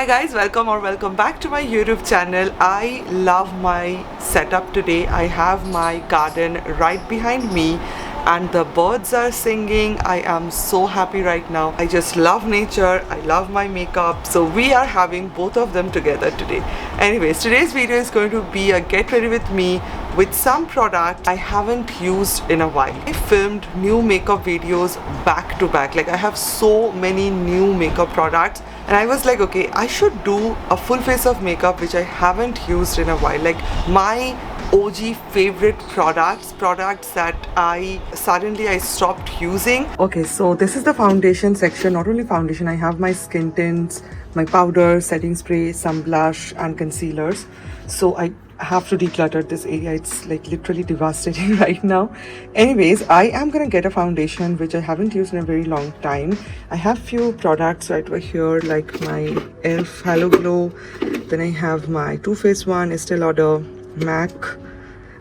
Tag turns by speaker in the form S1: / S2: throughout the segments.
S1: Hi guys, welcome back to my YouTube channel. I love my setup today. I have my garden right behind me and the birds are singing. I am so happy right now. I just love nature. I love my makeup. So we are having both of them together today. Anyways, today's video is going to be a get ready with me with some product I haven't used in a while. I filmed new makeup videos back to back. Like I have so many new makeup products and I was like, okay, I should do a full face of makeup which I haven't used in a while. Like my OG favorite products that I stopped using. Okay, so this is the foundation section. Not only foundation, I have my skin tints, my powder, setting spray, some blush and concealers. So I have to declutter this area. It's like literally devastating right now. Anyways, I am gonna get a foundation which I haven't used in a very long time. I have few products right over here, like my elf Halo Glow, then I have my Too Faced one, Estee Lauder, MAC.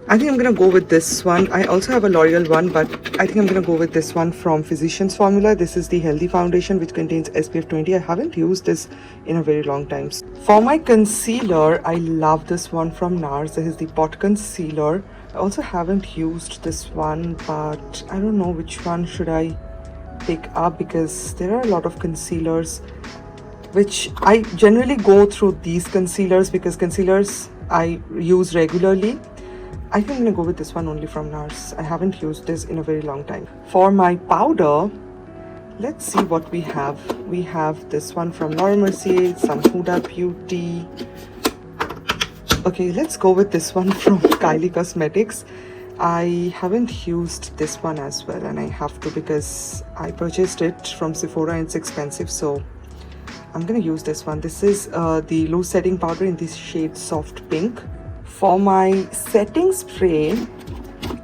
S1: I think I'm gonna go with this one. I also have a L'Oreal one, but I think I'm gonna go with this one from Physicians Formula. This is the healthy foundation which contains SPF 20. I haven't used this in a very long time. For my concealer, I love this one from Nars. This is the Pot Concealer. I also haven't used this one, but I don't know which one should I pick up because there are a lot of concealers which I generally go through these concealers because concealers I use regularly. I think I'm gonna go with this one only from Nars. I haven't used this in a very long time. For my powder, let's see what we have. We have this one from Laura Mercier, some Huda Beauty. Okay, let's go with this one from Kylie Cosmetics. I haven't used this one as well and I have to because I purchased it from Sephora and it's expensive, so I'm gonna use this one. This is the loose setting powder in this shade Soft Pink. For my setting spray,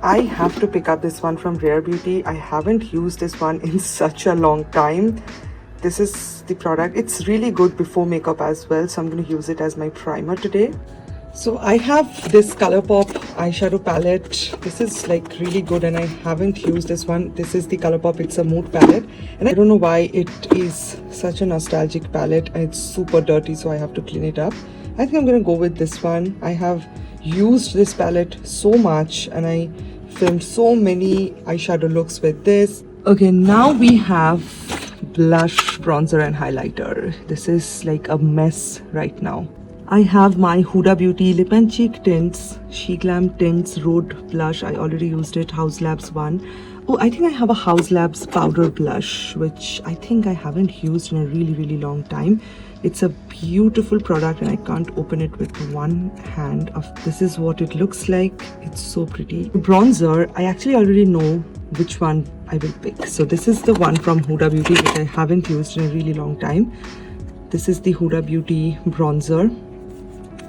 S1: I have to pick up this one from Rare Beauty. I haven't used this one in such a long time. This is the product. It's really good before makeup as well, so I'm going to use it as my primer today. So I have this Colourpop eyeshadow palette. This is like really good and I haven't used this one. This is the Colourpop. It's a mood palette and I don't know why it is such a nostalgic palette and it's super dirty, so I have to clean it up. I think I'm going to go with this one. I have used this palette so much and I filmed so many eyeshadow looks with this. Okay, now we have blush, bronzer and highlighter. This is like a mess right now. I have my Huda Beauty Lip and Cheek Tints, She Glam Tints Road Blush. I already used it, Haus Labs one. Oh, I think I have a Haus Labs powder blush, which I think I haven't used in a really long time. It's a beautiful product and I can't open it with one hand. This is what it looks like. It's so pretty. Bronzer, I actually already know which one I will pick. So this is the one from Huda Beauty which I haven't used in a really long time. This is the Huda Beauty bronzer.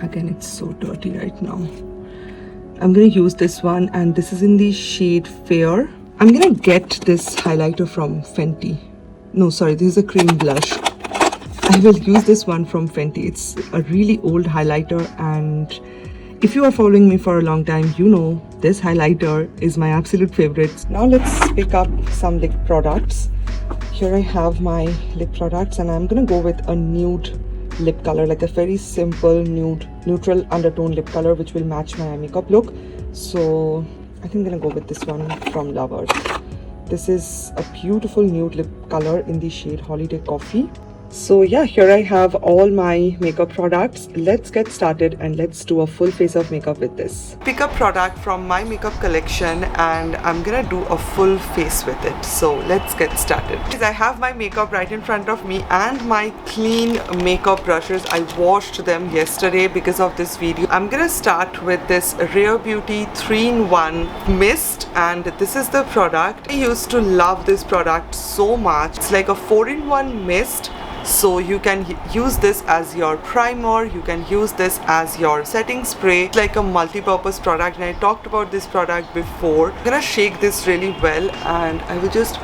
S1: Again, it's so dirty right now. I'm gonna use this one and this is in the shade Fair. I'm gonna get this highlighter from Fenty. No, sorry, this is a cream blush. I will use this one from Fenty. It's a really old highlighter and if you are following me for a long time, you know this highlighter is my absolute favorite. Now let's pick up some lip products. Here I have my lip products and I'm gonna go with a nude lip color, like a very simple nude, neutral undertone lip color which will match my eye makeup look. So I think I'm gonna go with this one from Lovers. This is a beautiful nude lip color in the shade Holiday Coffee. So yeah, here I have all my makeup products. Let's get started and let's do a full face of makeup with this. Pick a product from my makeup collection and I'm gonna do a full face with it. So let's get started. I have my makeup right in front of me and my clean makeup brushes. I washed them yesterday because of this video. I'm gonna start with this Rare Beauty 3-in-1 mist and this is the product. I used to love this product so much. It's like a 4-in-1 mist. So you can use this as your primer, you can use this as your setting spray. It's like a multi-purpose product and I talked about this product before. I'm gonna shake this really well and I will just,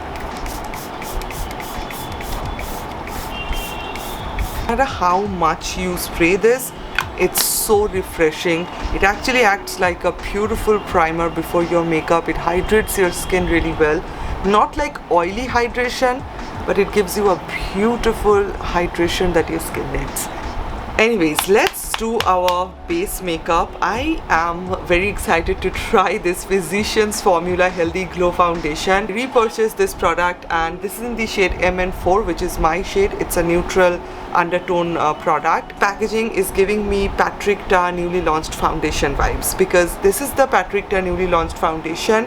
S1: no matter how much you spray this, it's so refreshing. It actually acts like a beautiful primer before your makeup. It hydrates your skin really well. Not like oily hydration, but it gives you a beautiful hydration that your skin needs. Anyways, let's do our base makeup. I am very excited to try this Physicians Formula Healthy Glow Foundation. I repurchased this product and this is in the shade MN4, which is my shade. It's a neutral undertone product. Packaging is giving me Patrick Ta newly launched foundation vibes, because this is the Patrick Ta newly launched foundation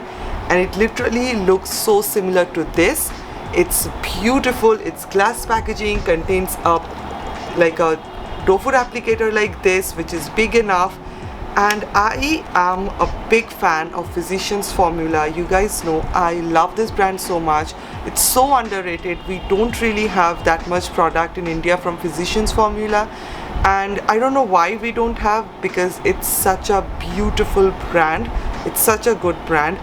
S1: and it literally looks so similar to this. It's beautiful. It's glass packaging, contains a doe foot applicator like this, which is big enough. And I am a big fan of Physicians Formula. You guys know I love this brand so much. It's so underrated. We don't really have that much product in India from Physicians Formula, and I don't know why we don't have, because it's such a beautiful brand. It's such a good brand.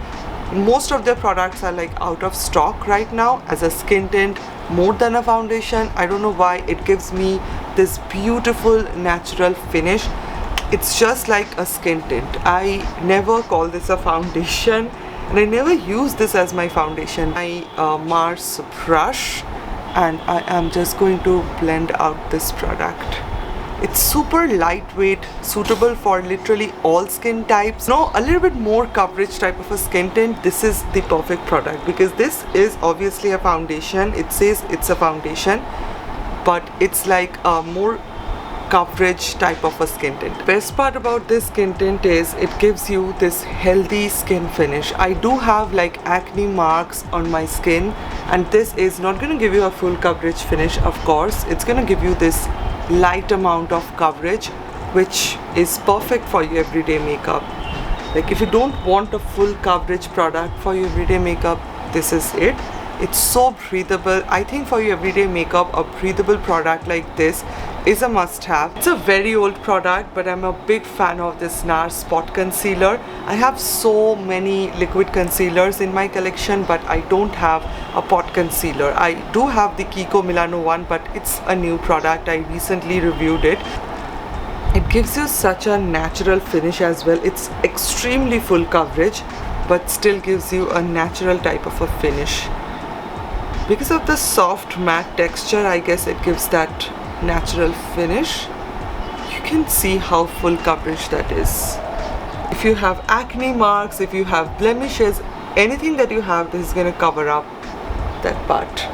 S1: Most of their products are like out of stock right now as a skin tint more than a foundation. I don't know why. It gives me this beautiful natural finish. It's just like a skin tint. I never call this a foundation and I never use this as my foundation. My Nars brush, and I am just going to blend out this product. It's super lightweight, suitable for literally all skin types. No, a little bit more coverage type of a skin tint. This is the perfect product, because this is obviously a foundation. It says it's a foundation, but it's like a more coverage type of a skin tint. Best part about this skin tint is it gives you this healthy skin finish. I do have like acne marks on my skin, and this is not going to give you a full coverage finish. Of course, it's going to give you this light amount of coverage, which is perfect for your everyday makeup. Like if you don't want a full coverage product for your everyday makeup, this is it. It's so breathable. I think for your everyday makeup, a breathable product like this is a must-have. It's a very old product, but I'm a big fan of this Nars Spot Concealer. I have so many liquid concealers in my collection, but I don't have a pot concealer. I do have the Kiko Milano one, but it's a new product. I recently reviewed it. It gives you such a natural finish as well. It's extremely full coverage, but still gives you a natural type of a finish. Because of the soft matte texture, I guess it gives that natural finish. You can see how full coverage that is. If you have acne marks, if you have blemishes, anything that you have, this is going to cover up that part.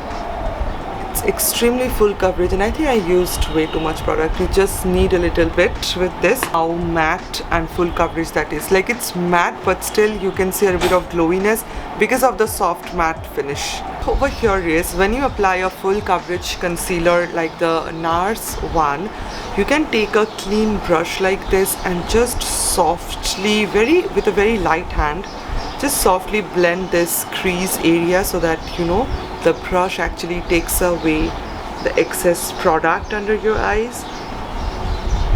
S1: It's extremely full coverage, and I think I used way too much product. You just need a little bit with this. How matte and full coverage that is. Like it's matte, but still you can see a bit of glowiness because of the soft matte finish. Over here is when you apply a full coverage concealer like the Nars one, you can take a clean brush like this and just softly, with a very light hand, just softly blend this crease area so that the brush actually takes away the excess product under your eyes.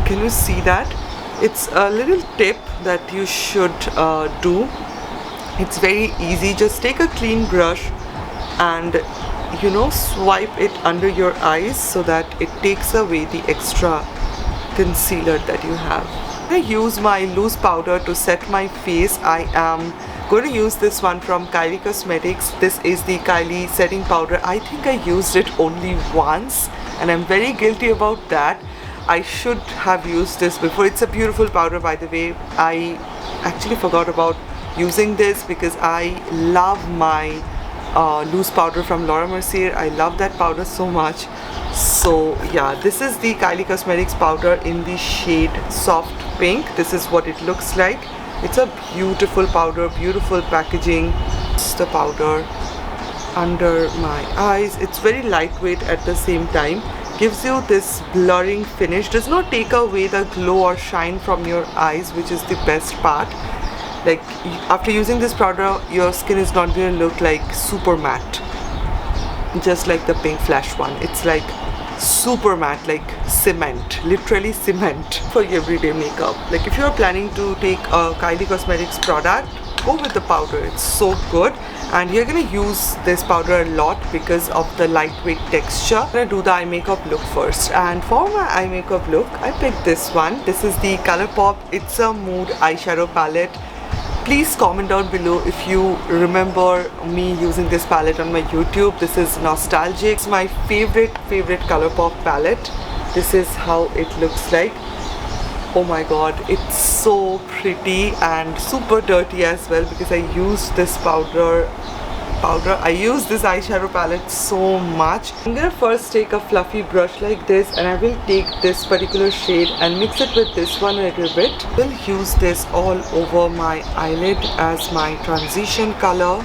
S1: Can you see that? It's a little tip that you should do. It's very easy. Just take a clean brush and swipe it under your eyes so that it takes away the extra concealer that you have. I use my loose powder to set my face. I am going to use this one from Kylie Cosmetics. This is the Kylie setting powder. I think I used it only once and I'm very guilty about that. I should have used this before. It's a beautiful powder, by the way. I actually forgot about using this because I love my loose powder from Laura Mercier. I love that powder so much. So yeah, this is the Kylie Cosmetics powder in the shade Soft Pink. This is what it looks like. It's a beautiful powder, beautiful packaging. It's the powder under my eyes. It's very lightweight at the same time. Gives you this blurring finish. Does not take away the glow or shine from your eyes, which is the best part. Like after using this powder, your skin is not going to look like super matte, just like the Pink Flash one. It's like super matte, like cement, literally cement for your everyday makeup. Like if you are planning to take a Kylie Cosmetics product, go with the powder. It's so good, and you're gonna use this powder a lot because of the lightweight texture. I'm gonna do the eye makeup look first, and for my eye makeup look, I picked this one. This is the Colourpop It's a Mood eyeshadow palette. Please comment down below if you remember me using this palette on my YouTube. This is nostalgic. It's my favorite Colourpop palette. this is how it looks like. Oh my god, it's so pretty and super dirty as well, because I used this I use this eyeshadow palette so much. I'm gonna first take a fluffy brush like this, and I will take this particular shade and mix it with this one a little bit. I will use this all over my eyelid as my transition color,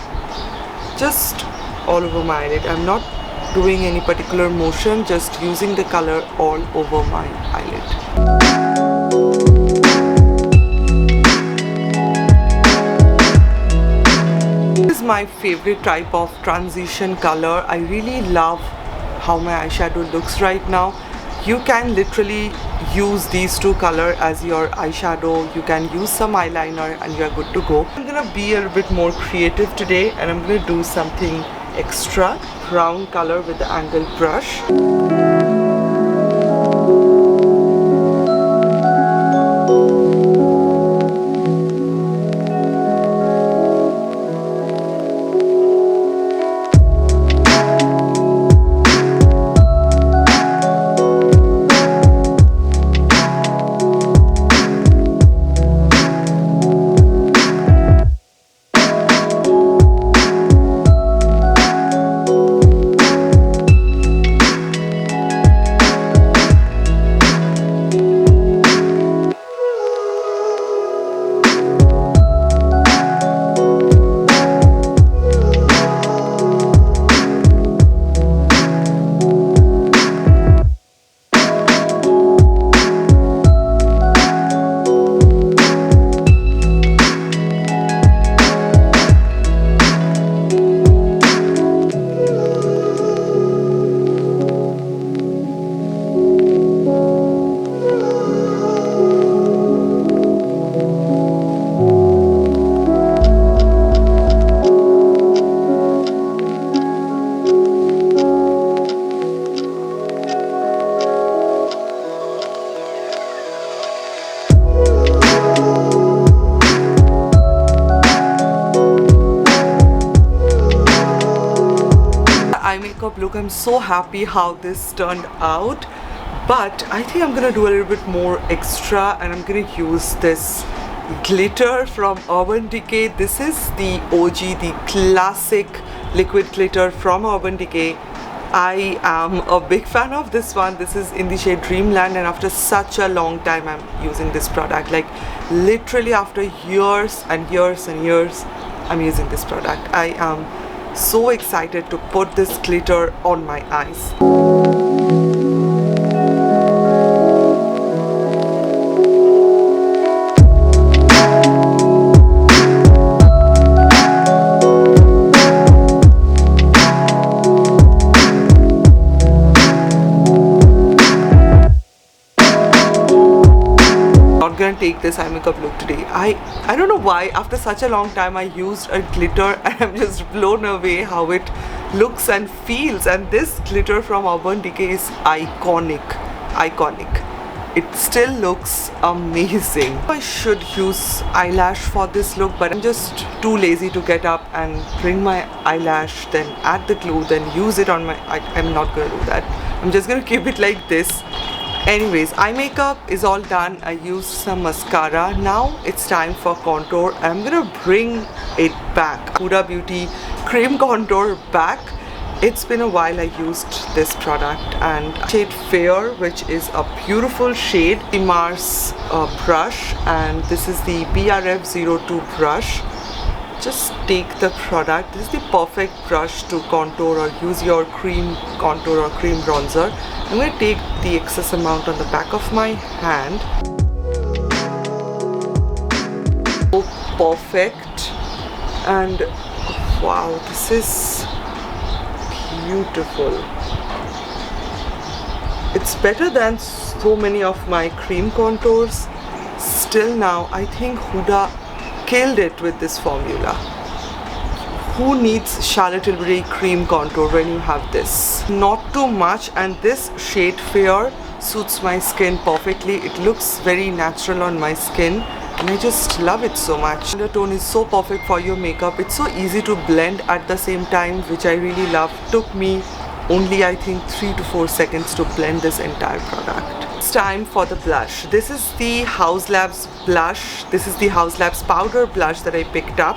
S1: just all over my eyelid. I'm not doing any particular motion, just using the color all over my eyelid. This is my favorite type of transition color. I really love how my eyeshadow looks right now. You can literally use these two colors as your eyeshadow. You can use some eyeliner and you're good to go. I'm gonna be a little bit more creative today, and I'm gonna do something extra brown color with the angled brush. Eye makeup look. I'm so happy how this turned out, but I think I'm gonna do a little bit more extra, and I'm gonna use this glitter from Urban Decay. This is the OG, the classic liquid glitter from Urban Decay. I am a big fan of this one. This is in the shade Dreamland, and after such a long time I'm using this product. Like literally after years and years and years I'm using this product. I am so excited to put this glitter on my eyes. Gonna take this eye makeup look today. I don't know why after such a long time I used a glitter, and I'm just blown away how it looks and feels. And this glitter from Urban Decay is iconic. It still looks amazing. I should use eyelash for this look, but I'm just too lazy to get up and bring my eyelash, then add the glue, then use it on my I'm not gonna do that. I'm just gonna keep it like this. Anyways, eye makeup is all done. I used some mascara. Now it's time for contour. I'm gonna bring it back. Huda Beauty cream contour back. It's been a while I used this product, and shade Fair, which is a beautiful shade. The Nars brush, and this is the BRF02 brush. Just take the product. This is the perfect brush to contour or use your cream contour or cream bronzer. I'm going to take the excess amount on the back of my hand. So perfect, and wow, this is beautiful. It's better than so many of my cream contours. Still now, I think Huda killed it with this formula. Who needs Charlotte Tilbury cream contour when you have this? Not too much, and this shade Fair suits my skin perfectly. It looks very natural on my skin, and I just love it so much. The tone is so perfect for your makeup. It's so easy to blend at the same time, which I really love. Took me only I think 3 to 4 seconds to blend this entire product. It's time for the blush. This is the Haus Labs blush. This is the Haus Labs powder blush that I picked up.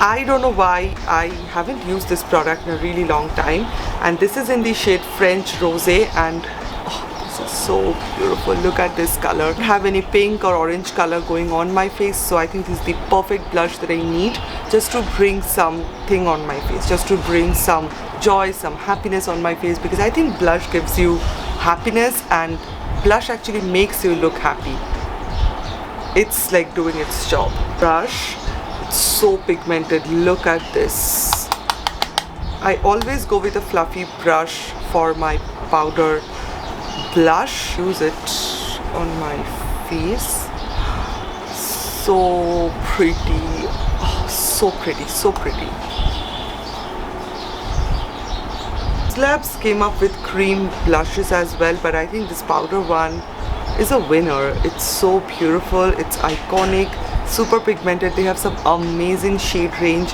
S1: I don't know why I haven't used this product in a really long time, and this is in the shade French Rosé, and this is so beautiful. Look at this color. I don't have any pink or orange color going on my face, so I think this is the perfect blush that I need just to bring something on my face, just to bring some joy, some happiness on my face, because I think blush gives you happiness and blush actually makes you look happy. It's like doing its job. Brush, it's so pigmented. Look at this. I always go with a fluffy brush for my powder blush. Use it on my face. So pretty. Oh, so pretty, so pretty. Labs came up with cream blushes as well, but I think this powder one is a winner. It's so beautiful, it's iconic, super pigmented. They have some amazing shade range,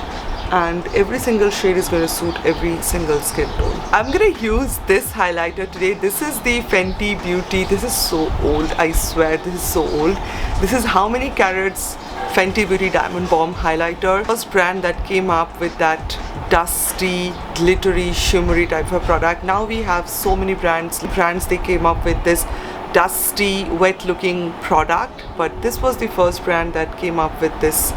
S1: and every single shade is going to suit every single skin tone. I'm gonna use this highlighter today. This is the Fenty Beauty. This is so old, I swear this is so old. This is how many carats Fenty Beauty Diamond Bomb highlighter. First brand that came up with that dusty, glittery, shimmery type of product. Now we have so many brands they came up with this dusty, wet looking product, but this was the first brand that came up with this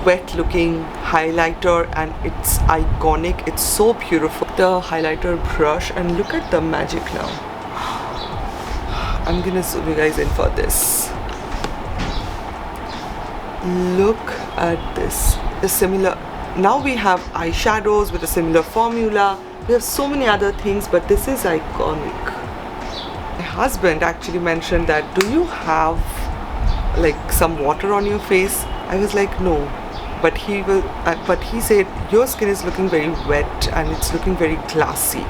S1: wet looking highlighter, and it's iconic. It's so beautiful. The highlighter brush, and look at the magic now. I'm gonna zoom you guys in for this. Look at this. The similar, now we have eyeshadows with a similar formula. We have so many other things, but this is iconic. My husband actually mentioned that, do you have like some water on your face? I was like, no, but he said your skin is looking very wet and it's looking very glassy.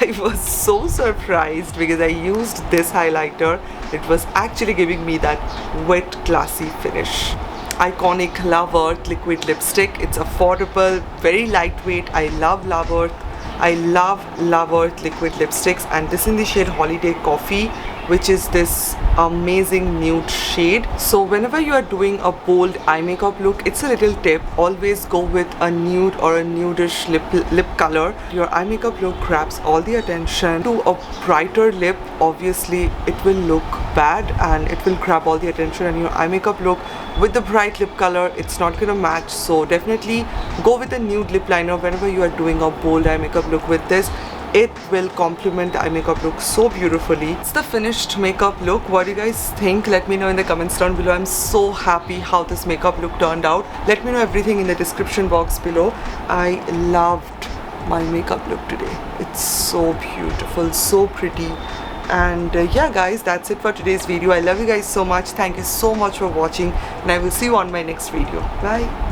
S1: I was so surprised because I used this highlighter. It was actually giving me that wet glassy finish. Iconic Love Earth liquid lipstick. It's affordable, very lightweight. I love Love Earth. I love Love Earth liquid lipsticks, and this in the shade Holiday Coffee, which is this amazing nude shade. So whenever you are doing a bold eye makeup look, it's a little tip, always go with a nude or a nudish lip color. Your eye makeup look grabs all the attention. To a brighter lip, obviously it will look bad and it will grab all the attention, and your eye makeup look with the bright lip color, it's not gonna match. So definitely go with a nude lip liner whenever you are doing a bold eye makeup look with this. It will complement the eye makeup look so beautifully. It's the finished makeup look. What do you guys think? Let me know in the comments down below. I'm so happy how this makeup look turned out. Let me know everything in the description box below. I loved my makeup look today. It's so beautiful, so pretty. And yeah guys, that's it for today's video. I love you guys so much. Thank you so much for watching, and I will see you on my next video. Bye.